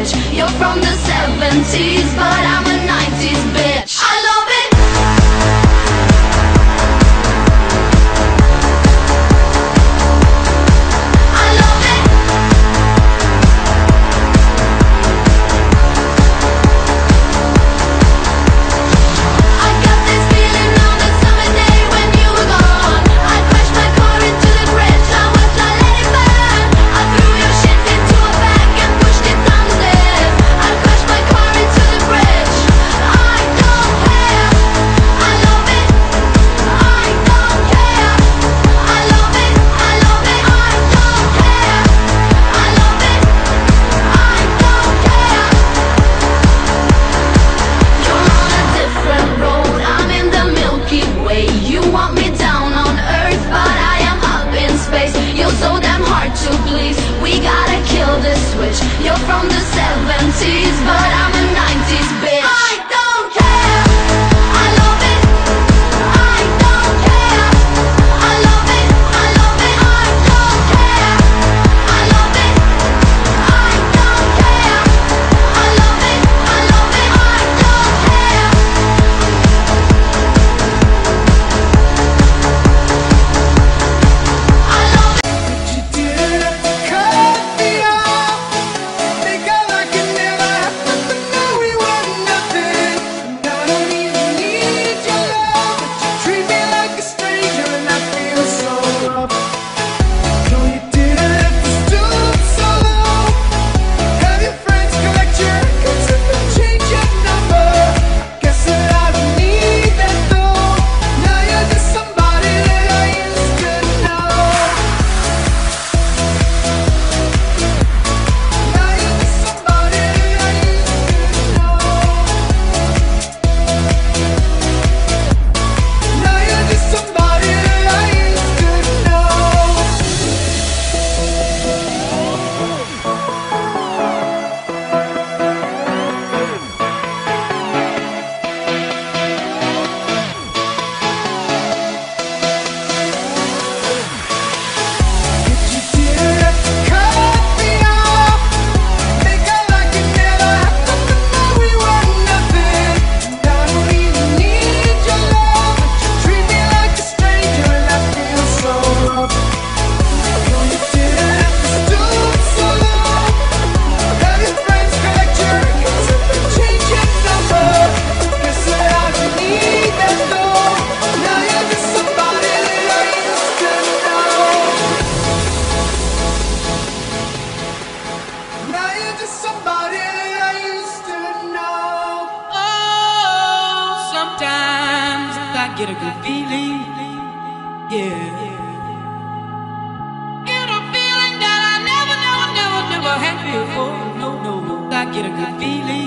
switch. You're from the 70s, but I'm a 90s bitch. I love it. You're from the 70s, but I'm a 90s bitch. I don't care. I love it. I don't care. I love it. I love it. I don't care. I love it. I don't care. I love it. I love it. I don't care. I love it. You did cut me off. Get a good feeling, yeah. Get a feeling that I never had before. No, I get a good feeling.